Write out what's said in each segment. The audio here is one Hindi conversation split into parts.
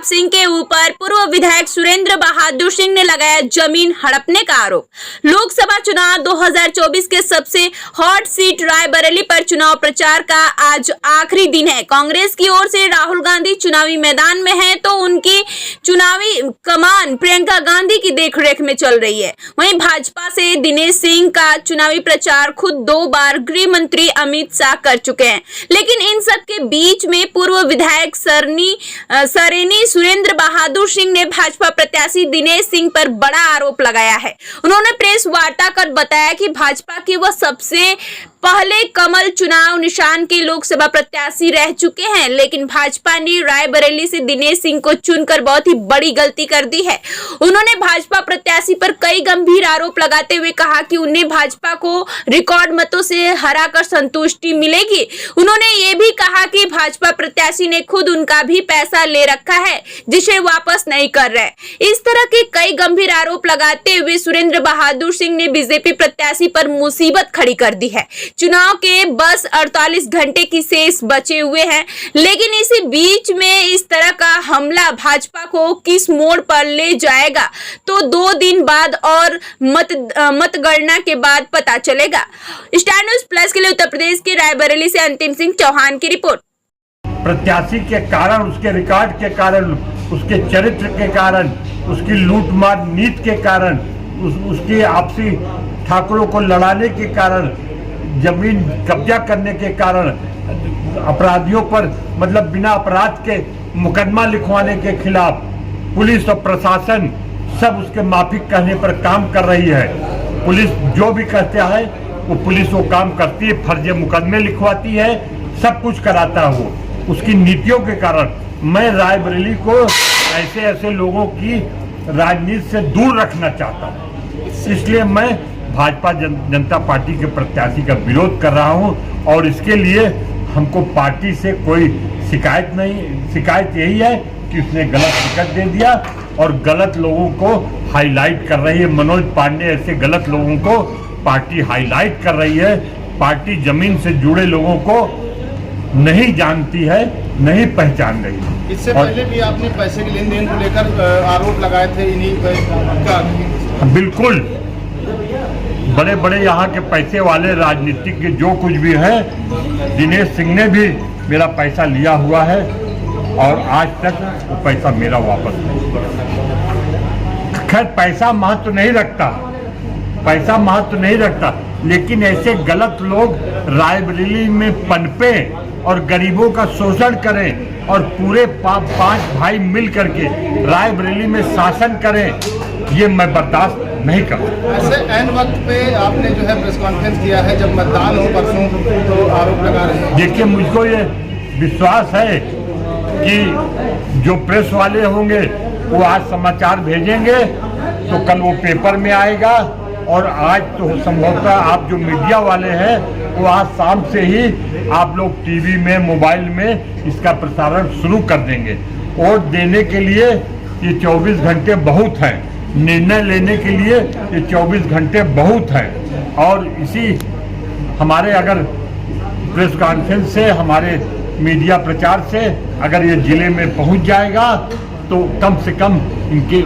सिंह के ऊपर पूर्व विधायक सुरेंद्र बहादुर सिंह ने लगाया जमीन हड़पने का आरोप। लोकसभा चुनाव 2024 के सबसे हॉट सीट रायबरेली पर चुनाव प्रचार का आज आखिरी दिन है। कांग्रेस की ओर से राहुल गांधी चुनावी मैदान में हैं, तो उनकी चुनावी कमान प्रियंका गांधी की देखरेख में चल रही है। वहीं भाजपा से दिनेश सिंह का चुनावी प्रचार खुद 2 बार गृह मंत्री अमित शाह कर चुके हैं। लेकिन इन सब के बीच में पूर्व विधायक सरेनी सुरेंद्र बहादुर सिंह ने भाजपा प्रत्याशी दिनेश सिंह पर बड़ा आरोप लगाया है। उन्होंने प्रेस वार्ता कर बताया कि भाजपा की वह सबसे पहले कमल चुनाव निशान के लोकसभा प्रत्याशी रह चुके हैं, लेकिन भाजपा ने रायबरेली से दिनेश सिंह को चुनकर बहुत ही बड़ी गलती कर दी है। उन्होंने भाजपा प्रत्याशी पर कई गंभीर आरोप लगाते हुए कहा कि उन्हें भाजपा को रिकॉर्ड मतों से हराकर संतुष्टि मिलेगी। उन्होंने ये भी कहा कि भाजपा प्रत्याशी ने खुद उनका भी पैसा ले रखा है, जिसे वापस नहीं कर रहे। इस तरह के कई गंभीर आरोप लगाते हुए सुरेंद्र बहादुर सिंह ने बीजेपी प्रत्याशी पर मुसीबत खड़ी कर दी है। चुनाव के बस 48 घंटे की शेष बचे हुए हैं, लेकिन इसी बीच में इस तरह का हमला भाजपा को किस मोड़ पर ले जाएगा तो 2 दिन बाद और मतगणना के बाद पता चलेगा। स्टार न्यूज़ प्लस के लिए उत्तर प्रदेश के रायबरेली से अंतिम सिंह चौहान की रिपोर्ट। प्रत्याशी के कारण, उसके रिकॉर्ड के कारण, उसके चरित्र के कारण, उसकी लूटमार नीति के कारण, उसकी आपसी ठाकुरों को लड़ाने के कारण, जमीन कब्जा करने के कारण, अपराधियों पर मतलब बिना अपराध के मुकदमा लिखवाने के खिलाफ पुलिस और प्रशासन सब उसके माफिक कहने पर काम कर रही है। पुलिस जो भी कहते हैं वो पुलिस वो काम करती है, फर्जी मुकदमे लिखवाती है, सब कुछ कराता है वो। उसकी नीतियों के कारण मैं रायबरेली को ऐसे लोगों की राजनीति से दूर रखना चाहता हूँ। इसलिए मैं भाजपा जनता पार्टी के प्रत्याशी का विरोध कर रहा हूं और इसके लिए हमको पार्टी से कोई शिकायत नहीं। शिकायत यही है कि उसने गलत टिकट दे दिया और गलत लोगों को हाईलाइट कर रही है। मनोज पांडे ऐसे गलत लोगों को पार्टी हाईलाइट कर रही है। पार्टी जमीन से जुड़े लोगों को नहीं जानती है, नहीं पहचान रही है। इससे पहले भी आपने पैसे के लेन देन को लेकर आरोप लगाए थे इन्हीं का? बिल्कुल, बड़े बड़े यहाँ के पैसे वाले राजनीतिक के जो कुछ भी है, दिनेश सिंह ने भी मेरा पैसा लिया हुआ है और आज तक वो पैसा मेरा वापस नहीं। खैर पैसा महत्व नहीं रखता, पैसा महत्व नहीं रखता, लेकिन ऐसे गलत लोग रायबरेली में पनपे और गरीबों का शोषण करें और पूरे 5 भाई मिल करके रायबरेली में शासन करें, ये मैं बर्दाश्त नहीं कर सकता। ऐसे एन वक्त पे आपने जो है प्रेस कॉन्फ्रेंस किया है, जब मतदान हो परसों, तो आरोप लगा रहे हैं। देखिए, मुझको ये विश्वास है कि जो प्रेस वाले होंगे वो आज समाचार भेजेंगे तो कल वो पेपर में आएगा और आज तो संभवतः आप जो मीडिया वाले हैं वो आज शाम से ही आप लोग टीवी में, मोबाइल में इसका प्रसारण शुरू कर देंगे। वोट देने के लिए ये 24 घंटे बहुत हैं, निर्णय लेने के लिए ये 24 घंटे बहुत हैं और इसी हमारे अगर प्रेस कॉन्फ्रेंस से, हमारे मीडिया प्रचार से अगर ये जिले में पहुंच जाएगा तो कम से कम इनके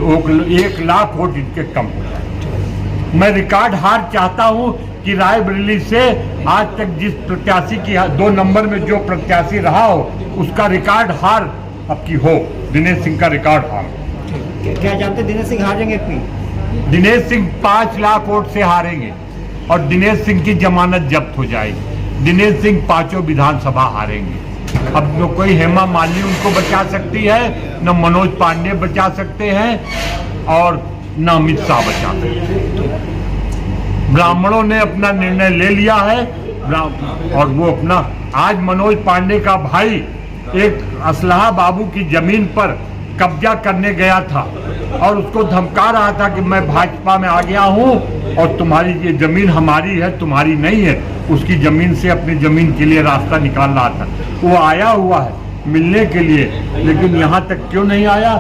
1 लाख वोट इनके कम हो जाए। मैं रिकॉर्ड हार चाहता हूं कि रायबरेली से आज तक जिस प्रत्याशी की 2 नंबर में जो प्रत्याशी रहा हो उसका रिकॉर्ड हार अब की हो, दिनेश सिंह का रिकॉर्ड हार। क्या जानते दिनेश सिंह हारेंगे? दिनेश सिंह 5 लाख वोट से हारेंगे और दिनेश सिंह की जमानत जब्त हो जाएगी। दिनेश सिंह 5 विधानसभा हारेंगे। अब न कोई हेमा मालिनी उनको बचा सकती है, न मनोज पांडे बचा सकते हैं और न अमित शाह बचा सकते हैं। ब्राह्मणों ने अपना निर्णय ले लिया है और वो अपना, आज मनोज पांडे का भाई एक असलहा बाबू की जमीन पर कब्जा करने गया था और उसको धमका रहा था कि मैं भाजपा में आ गया हूं और तुम्हारी ये जमीन हमारी है, तुम्हारी नहीं है। उसकी जमीन से अपनी जमीन के लिए रास्ता निकाल रहा था। वो आया हुआ है मिलने के लिए, लेकिन यहाँ तक क्यों नहीं आया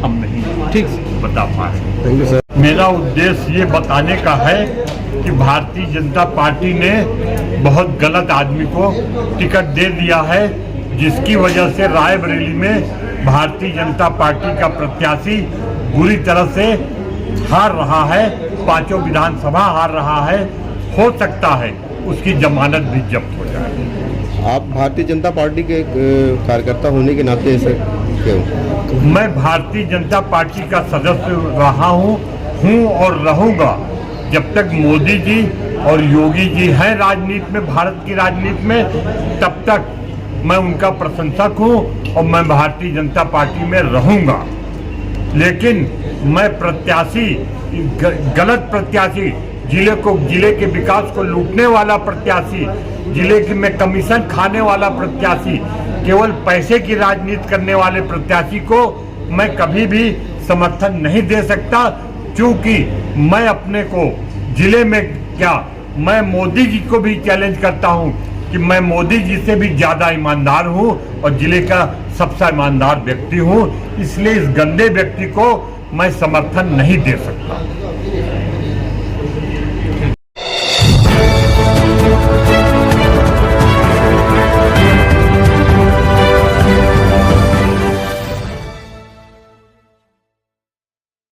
हम नहीं ठीक बता पा रहे। मेरा उद्देश्य ये बताने का है कि भारतीय जनता पार्टी ने बहुत गलत आदमी को टिकट दे दिया है, जिसकी वजह से रायबरेली में भारतीय जनता पार्टी का प्रत्याशी बुरी तरह से हार रहा है, 5 विधानसभा हार रहा है। हो सकता है उसकी जमानत भी जब्त हो जाए। आप भारतीय जनता पार्टी के कार्यकर्ता होने के नाते ऐसे क्यों? मैं भारतीय जनता पार्टी का सदस्य रहा हूँ और रहूंगा जब तक मोदी जी और योगी जी हैं राजनीति में, भारत की राजनीति में, तब तक मैं उनका प्रशंसक हूँ और मैं भारतीय जनता पार्टी में रहूंगा। लेकिन मैं प्रत्याशी, गलत प्रत्याशी, जिले के विकास को लूटने वाला प्रत्याशी, में कमीशन खाने वाला प्रत्याशी, केवल पैसे की राजनीति करने वाले प्रत्याशी को मैं कभी भी समर्थन नहीं दे सकता। क्योंकि मैं अपने को जिले में क्या, मैं मोदी जी को भी चैलेंज करता हूं कि मैं मोदी जी से भी ज्यादा ईमानदार हूं और जिले का सबसे ईमानदार व्यक्ति हूं। इसलिए इस गंदे व्यक्ति को मैं समर्थन नहीं दे सकता।